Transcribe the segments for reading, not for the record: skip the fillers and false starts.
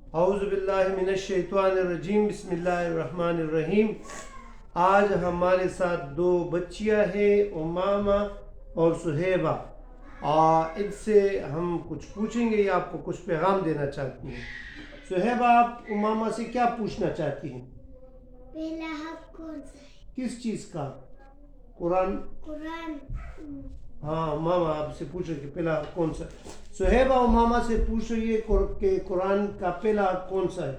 اعوذ باللہ من الشیطان الرجیم، بسم اللہ الرحمن الرحیم۔ آج ہمارے ساتھ دو بچیاں ہیں، امامہ اور صہیبہ، اور ان سے ہم کچھ پوچھیں گے یا آپ کو کچھ پیغام دینا چاہتی ہیں۔ صہیبہ، آپ امامہ سے کیا پوچھنا چاہتی ہیں؟ پہلا حق کون سا ہے؟ کس چیز کا؟ قرآن؟ ہاں، امامہ آپ سے پوچھو کہ پہلا حق کون سا ہے۔ صہیبہ امامہ سے پوچھ رہی ہے کہ قرآن کا پہلا حق کون سا ہے؟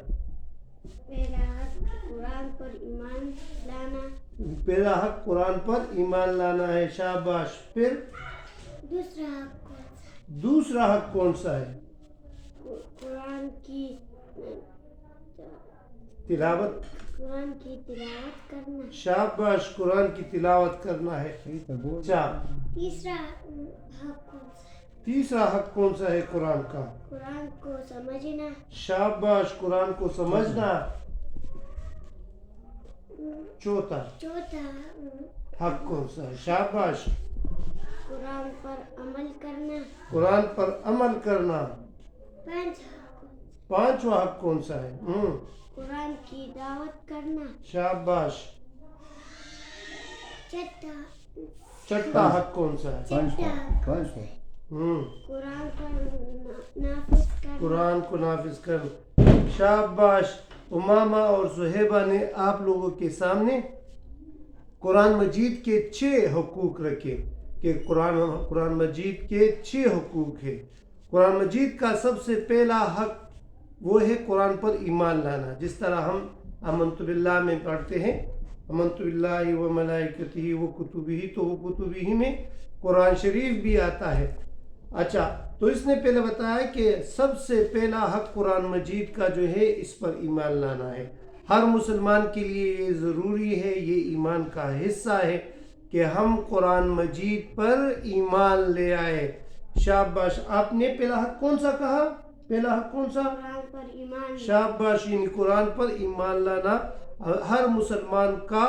پہلا حق قرآن پر ایمان لانا۔ پہلا حق قرآن پر ایمان لانا ہے، شاباش۔ پھر دوسرا حق کون سا ہے؟ دوسرا حق کون سا ہے؟ قرآن کی تلاوت کرنا۔ شاباش، قرآن کی تلاوت کرنا ہے۔ اچھا، تیسرا حق کون سا ہے؟ تیسرا حق کون سا ہے قرآن کا؟ قرآن کو سمجھنا۔ شاباش، قرآن کو سمجھنا۔ چوتھا حق کون سا ہے؟ شاباش، قرآن پر عمل کرنا۔ قرآن پر عمل کرنا۔ پانچواں حق کون سا ہے؟ قرآن کی دعوت کرنا۔ شاباش۔ چھٹا حق کون سا ہے؟ قرآن کو نافذ کرنا۔ شاباش۔ امامہ اور صہیبہ نے آپ لوگوں کے سامنے قرآن مجید کے 6 حقوق رکھے کہ قرآن مجید کے 6 حقوق ہیں۔ قرآن مجید کا سب سے پہلا حق وہ ہے قرآن پر ایمان لانا، جس طرح ہم آمنت باللہ میں پڑھتے ہیں، آمنت باللہ و ملائکتہ و کتبہ، تو وہ کتبہ میں قرآن شریف بھی آتا ہے۔ اچھا، تو اس نے پہلے بتایا کہ سب سے پہلا حق قرآن مجید کا جو ہے اس پر ایمان لانا ہے۔ ہر مسلمان کے لیے یہ ضروری ہے، یہ ایمان کا حصہ ہے کہ ہم قرآن مجید پر ایمان لے آئے۔ شاباش۔ آپ نے پہلا حق کون سا کہا؟ پہلا حق کون سا؟ قرآن پر ایمان۔ شاباش، یعنی قرآن پر ایمان لانا ہر مسلمان کا،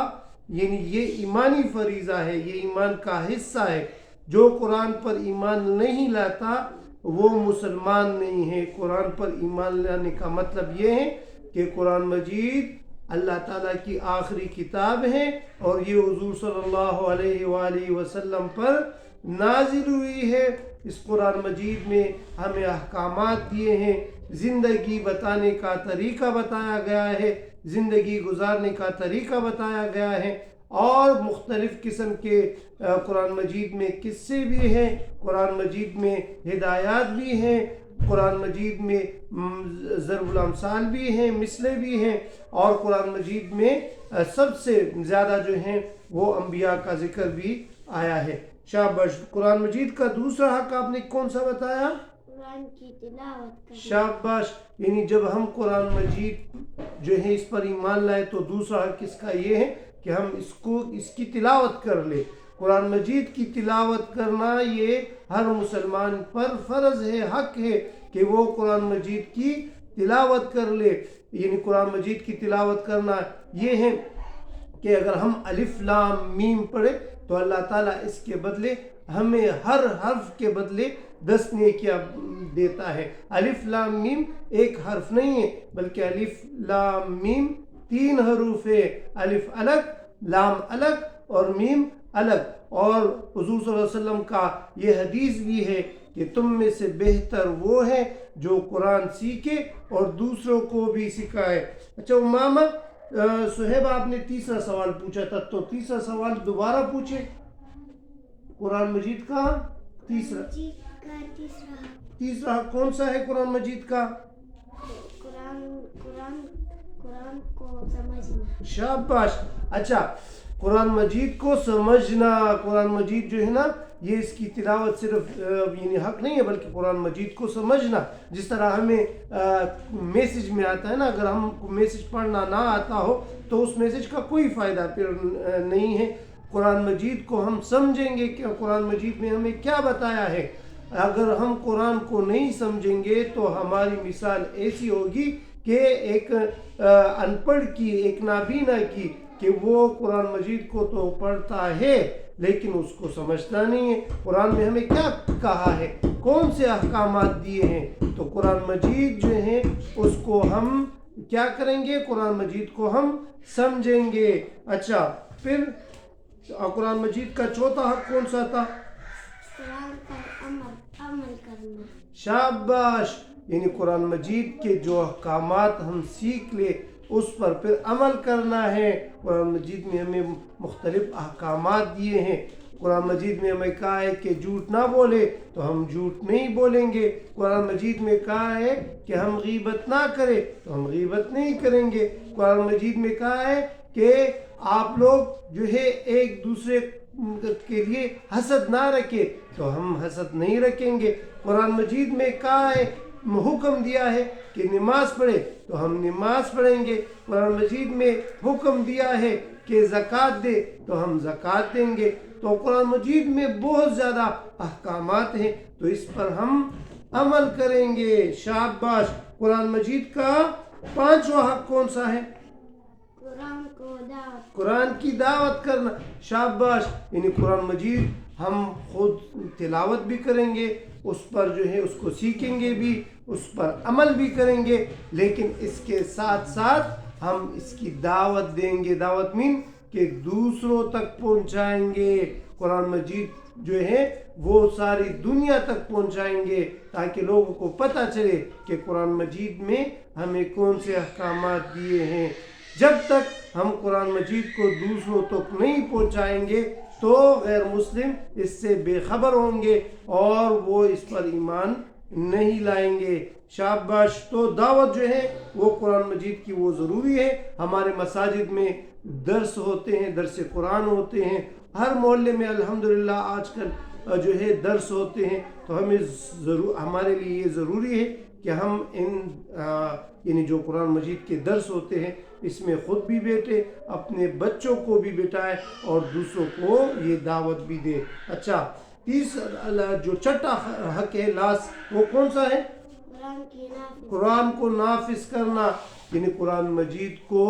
یعنی یہ ایمانی فریضہ ہے، یہ ایمان کا حصہ ہے۔ جو قرآن پر ایمان نہیں لاتا وہ مسلمان نہیں ہے۔ قرآن پر ایمان لانے کا مطلب یہ ہے کہ قرآن مجید اللہ تعالیٰ کی آخری کتاب ہے اور یہ حضور صلی اللہ علیہ وآلہ وسلم پر نازل ہوئی ہے۔ اس قرآن مجید میں ہمیں احکامات دیے ہیں، زندگی بتانے کا طریقہ بتایا گیا ہے، زندگی گزارنے کا طریقہ بتایا گیا ہے، اور مختلف قسم کے قرآن مجید میں قصے بھی ہیں، قرآن مجید میں ہدایات بھی ہیں، قرآن مجید میں ضرب الامثال بھی ہیں، مثلیں بھی ہیں، اور قرآن مجید میں سب سے زیادہ جو ہیں وہ انبیاء کا ذکر بھی آیا ہے۔ شاباش۔ قرآن مجید کا دوسرا حق آپ نے کون سا بتایا؟ قرآن کی تلاوت کرنا۔ شاباش، یعنی جب ہم قرآن مجید جو ہے اس پر ایمان لائے تو دوسرا حق اس کا یہ ہے کہ ہم اس کی تلاوت کر لیں۔ قرآن مجید کی تلاوت کرنا یہ ہر مسلمان پر فرض ہے، حق ہے کہ وہ قرآن مجید کی تلاوت کر لے۔ یعنی قرآن مجید کی تلاوت کرنا یہ ہے کہ اگر ہم الف لام میم پڑھیں تو اللہ تعالیٰ اس کے بدلے ہمیں ہر حرف کے بدلے 10 نیکیاں دیتا ہے۔ الف لام میم ایک حرف نہیں ہے، بلکہ الف لام میم 3 حروف ہے، الف الگ، لام الگ اور میم الگ۔ اور حضور صلی اللہ علیہ وسلم کا یہ حدیث بھی ہے کہ تم میں سے بہتر وہ ہے جو قرآن سیکھے اور دوسروں کو بھی سکھائے۔ اچھا امامہ، صہیبہ آپ نے تیسرا سوال پوچھا تھا، تو تیسرا سوال دوبارہ پوچھے۔ قرآن مجید کا تیسرا حق کون سا ہے قرآن مجید کا؟ قرآن کو سمجھنا۔ شاباش۔ اچھا، قرآن مجید کو سمجھنا۔ قرآن مجید جو ہے نا، یہ اس کی تلاوت صرف یعنی حق نہیں ہے، بلکہ قرآن مجید کو سمجھنا۔ جس طرح ہمیں میسج میں آتا ہے نا، اگر ہم کو میسج پڑھنا نہ آتا ہو تو اس میسج کا کوئی فائدہ پھر نہیں ہے۔ قرآن مجید کو ہم سمجھیں گے کہ قرآن مجید میں ہمیں کیا بتایا ہے۔ اگر ہم قرآن کو نہیں سمجھیں گے تو ہماری مثال ایسی ہوگی کہ ایک ان پڑھ کی، ایک نابینا کی، کہ وہ قرآن مجید کو تو پڑھتا ہے لیکن اس کو سمجھتا نہیں ہے۔ قرآن میں ہمیں کیا کہا ہے، کون سے احکامات دیے ہیں، تو قرآن مجید جو ہیں اس کو ہم کیا کریں گے؟ قرآن مجید کو ہم سمجھیں گے۔ اچھا، پھر قرآن مجید کا چوتھا حق کون سا تھا؟ قرآن پر عمل کرنا۔ شاباش، یعنی قرآن مجید کے جو احکامات ہم سیکھ لے اس پر پھر عمل کرنا ہے۔ قرآن مجید میں ہمیں مختلف احکامات دیے ہیں۔ قرآن مجید میں ہمیں کہا ہے کہ جھوٹ نہ بولے تو ہم جھوٹ نہیں بولیں گے۔ قرآن مجید میں کہا ہے کہ ہم غیبت نہ کریں تو ہم غیبت نہیں کریں گے۔ قرآن مجید میں کہا ہے کہ آپ لوگ جو ہے ایک دوسرے کے لیے حسد نہ رکھے تو ہم حسد نہیں رکھیں گے۔ قرآن مجید میں کہا ہے، حکم دیا ہے کہ نماز پڑھے تو ہم نماز پڑھیں گے۔ قرآن مجید میں حکم دیا ہے کہ زکوٰۃ دے تو ہم زکوٰۃ دیں گے۔ تو قرآن مجید میں بہت زیادہ احکامات ہیں، تو اس پر ہم عمل کریں گے۔ شاباش۔ قرآن مجید کا پانچواں حق کون سا ہے؟ قرآن کی دعوت کرنا۔ شاباش، یعنی قرآن مجید ہم خود تلاوت بھی کریں گے، اس پر جو ہے اس کو سیکھیں گے بھی، اس پر عمل بھی کریں گے، لیکن اس کے ساتھ ساتھ ہم اس کی دعوت دیں گے۔ دعوت مین کہ دوسروں تک پہنچائیں گے۔ قرآن مجید جو ہے وہ ساری دنیا تک پہنچائیں گے تاکہ لوگوں کو پتہ چلے کہ قرآن مجید میں ہمیں کون سے احکامات دیے ہیں۔ جب تک ہم قرآن مجید کو دوسروں تک نہیں پہنچائیں گے تو غیر مسلم اس سے بے خبر ہوں گے اور وہ اس پر ایمان نہیں لائیں گے۔ شاباش۔ تو دعوت جو ہے وہ قرآن مجید کی وہ ضروری ہے۔ ہمارے مساجد میں درس ہوتے ہیں، درس قرآن ہوتے ہیں، ہر محلے میں الحمدللہ آج کل جو ہے درس ہوتے ہیں، تو ہمارے لیے یہ ضروری ہے کہ ہم یعنی جو قرآن مجید کے درس ہوتے ہیں اس میں خود بھی بیٹھے، اپنے بچوں کو بھی بٹھائے اور دوسروں کو یہ دعوت بھی دے۔ اچھا، جو چھٹا حق ہے وہ کون سا ہے؟ قرآن کو نافذ کرنا، یعنی قرآن مجید کو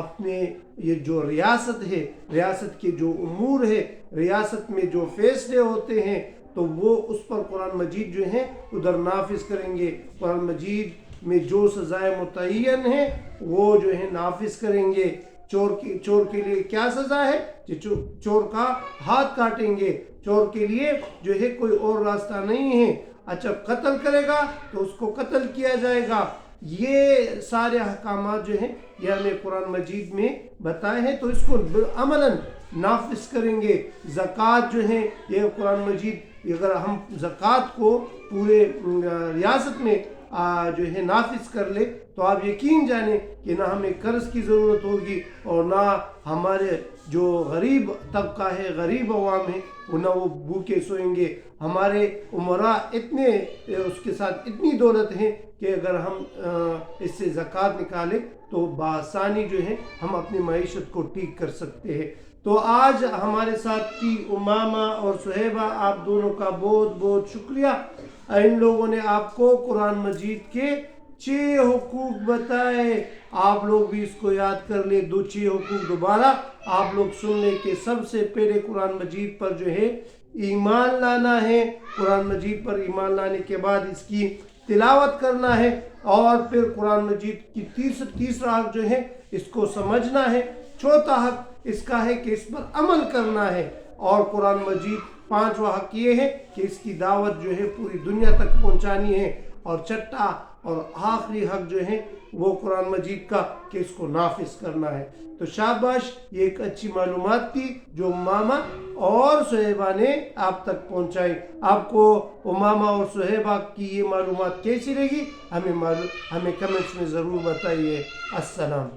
اپنے یہ جو ریاست ہے، ریاست کے جو امور ہے، ریاست میں جو فیصلے ہوتے ہیں تو وہ اس پر قرآن مجید جو ہے ادھر نافذ کریں گے۔ قرآن مجید میں جو سزائیں متعین ہیں وہ جو ہے نافذ کریں گے۔ چور کے لیے کیا سزا ہے؟ چور کا ہاتھ کاٹیں گے۔ چور کے لیے جو ہے کوئی اور راستہ نہیں ہے۔ اچھا، قتل کرے گا تو اس کو قتل کیا جائے گا۔ یہ سارے احکامات جو ہیں یہ ہمیں قرآن مجید میں بتائے ہیں، تو اس کو عملاً نافذ کریں گے۔ زکوٰۃ جو ہے یہ قرآن مجید، اگر ہم زکوٰۃ کو پورے ریاست میں جو ہے نافذ کر لے تو آپ یقین جانیں کہ نہ ہمیں قرض کی ضرورت ہوگی اور نہ ہمارے جو غریب طبقہ ہے، غریب عوام ہے، نہ وہ بھوکے سوئیں گے۔ ہمارے عمراء اتنے اس کے ساتھ اتنی دولت ہے کہ اگر ہم اس سے زکوٰۃ نکالیں تو بآسانی جو ہے ہم اپنی معیشت کو ٹھیک کر سکتے ہیں۔ تو آج ہمارے ساتھ تھی امامہ اور صہیبہ، آپ دونوں کا بہت بہت شکریہ۔ ان لوگوں نے آپ کو قرآن مجید کے 6 حقوق بتائے، آپ لوگ بھی اس کو یاد کر لیں۔ 6 حقوق دوبارہ آپ لوگ سن لیں کہ سب سے پہلے قرآن مجید پر جو ہے ایمان لانا ہے، قرآن مجید پر ایمان لانے کے بعد اس کی تلاوت کرنا ہے، اور پھر قرآن مجید کی تیسرا حق جو ہے اس کو سمجھنا ہے، چوتھا حق اس کا ہے کہ اس پر عمل کرنا ہے، اور قرآن مجید پانچواں حق یہ ہے کہ اس کی دعوت جو ہے پوری دنیا تک پہنچانی ہے، اور چھٹا اور آخری حق جو ہے وہ قرآن مجید کا کہ اس کو نافذ کرنا ہے۔ تو شاباش، یہ ایک اچھی معلومات تھی جو امامہ اور صہیبہ نے آپ تک پہنچائی۔ آپ کو امامہ اور صہیبہ کی یہ معلومات کیسی لگی؟ ہمیں کمنٹس میں ضرور بتائیے۔ السلام۔